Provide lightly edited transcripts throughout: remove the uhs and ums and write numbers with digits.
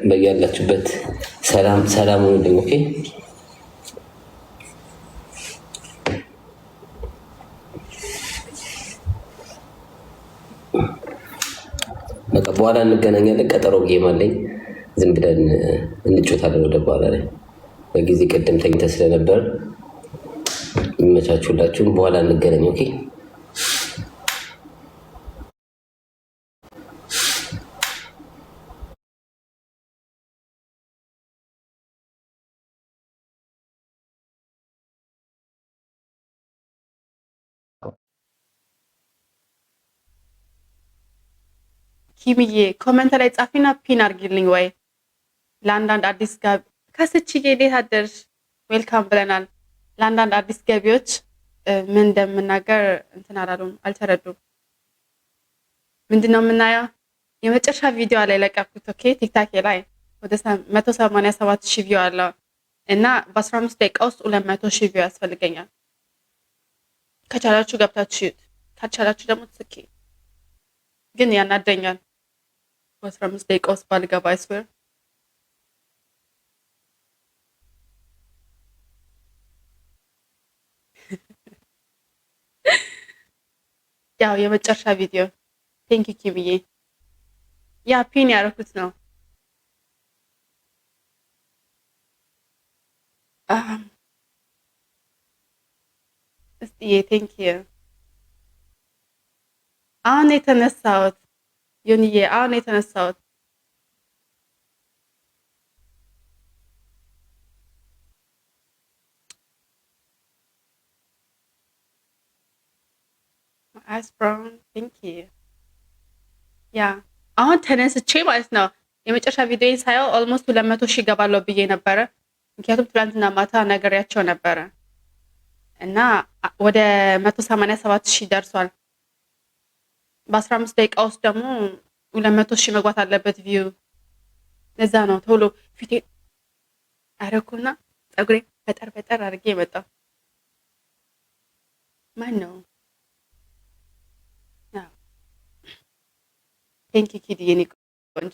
በያላችሁበት ሰላም ሁኑልኝ። ኦኬ በቃ በኋላ እንገናኛለን። ቀጠሮ ጌም አለኝ። ዝም ብለን እንጮታለን ወደ በኋላ ላይ። በጊዜ ቅድም ተኝተ ስለነበር ይመቻችሁላችሁም። በኋላ እንገናኝ። ኦኬ ኪምዬ ኮመንት ላይ ጻፊና ፒን አርጊልኝ ወይ ለአንዳንድ አዲስ ገቢ ከስችዬ እንዴት አደርሽ? ዌልካም ብለናል። ለአንዳንድ አዲስ ገቢዎች ምን እንደምናገር እንትን አላሉም፣ አልተረዱም። ምንድነው የምናየው? የመጨረሻ ቪዲዮ ላይ ለቀኩት። ኦኬ ቲክታክ ላይ ወደ 187,000 ቪው አለው እና በ15 ደቂቃ ውስጥ 200,000 ቪው ያስፈልገኛል። ከቻላችሁ ገብታችሁ እዩት፣ ካልቻላችሁ ደግሞ ትስኪ። ግን ያናደኛል በ15 ደቂቃ ውስጥ ባልገባ አይስዌር። ያው የመጨረሻ ቪዲዮ ቴንክ ዩ ኪምዬ። ያ ፒን ያደረኩት ነው። እስቲ ቴንክ ዩ። አሁን የተነሳሁት ዮኒዬ፣ አሁን የተነሳሁት አይስ ብራውን ቴንክ ዩ። ያ አሁን ተነስቼ ማለት ነው። የመጨረሻ ቪዲዮ ሳየው ኦልሞስት 200,000 ገባለሁ ብዬ ነበረ። ምክንያቱም ትላንትና ማታ ነገሪያቸው ነበረ እና ወደ 187,000 ደርሷል። በ15 ደቂቃ ውስጥ ደግሞ 200,000 መግባት አለበት ቪው። ለዛ ነው ቶሎ ፊቴ አረኩና ፀጉሬ በጠር አድርጌ የመጣው። ማን ነው? ቴንኪ ኪድ የኔ ቆንጆ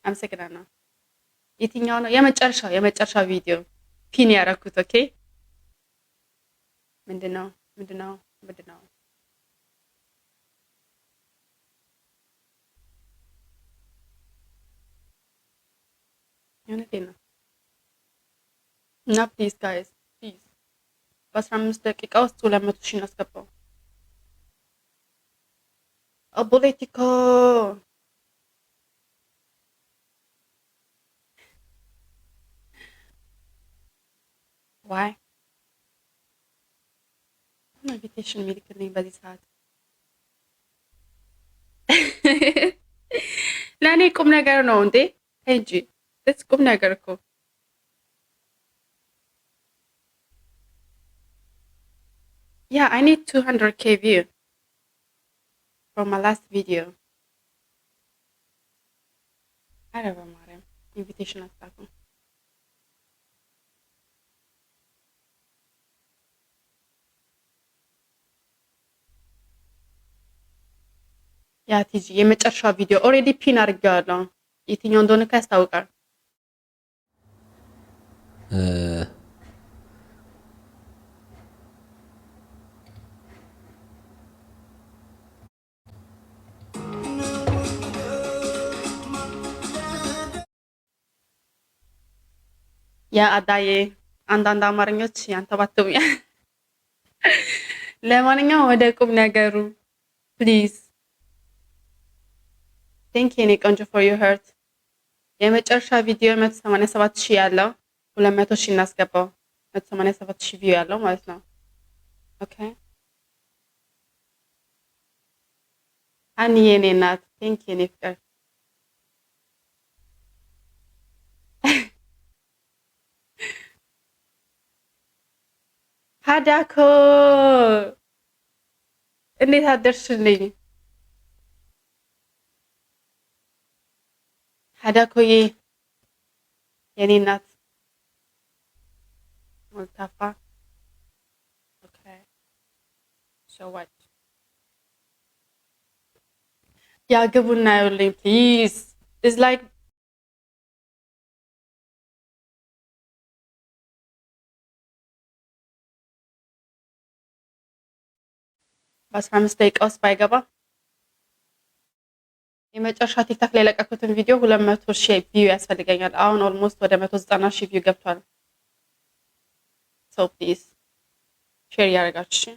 አመሰግናለሁ። የትኛው ነው የመጨረሻው ቪዲዮ ፒን ያረኩት? ኦኬ ምንድነው? እውነቴን ነው። እና ፕሊዝ ጋይስ ፕሊዝ በ15 ደቂቃ ውስጥ 200,000 አስገባው። ፖለቲካ ዋይ ኢንቪቴሽን የሚልክልኝ በዚህ ሰዓት ለእኔ ቁም ነገር ነው እንዴ እንጂ ስ ቁም ነገር እኮ ያ I need 200k view from my last video. አረ በማርያም ኢንቪቴሽን አጣኩ። ያ ቲጂ የመጨረሻው ቪዲዮ ኦልሬዲ ፒን አድርጌዋለሁ። የትኛው እንደሆነ ያስታውቃል። የአዳዬ አንዳንድ አማርኞች ያንተባተቡኛል። ለማንኛውም ወደ ቁም ነገሩ ፕሊዝ። ቴንክ የኔ ቆንጆ ፎር ዩ ሄርት። የመጨረሻ ቪዲዮ 187,000 ያለው 200,000 እናስገባው። 187,000 ቪው ያለው ማለት ነው። ኦኬ አኒ የኔ እናት ቴንክ የኔ ፍቅር። ሀዳኮ እንዴት አደርሽልኝ? ሀዳኮዬ የኔ እናት ወልታፋ ኦኬ ሸዋጭ ያግቡና ያዩልኝ ፕሊዝ ኢዝ ላይክ በ15 ደቂቃ ውስጥ ባይገባ የመጨረሻ ቲክታክ ላይ የለቀኩትን ቪዲዮ 200,000 ቪው ያስፈልገኛል። አሁን ኦልሞስት ወደ 190,000 ቪው ገብቷል። ሶ ፕሊዝ ሼር ያደርጋችሁ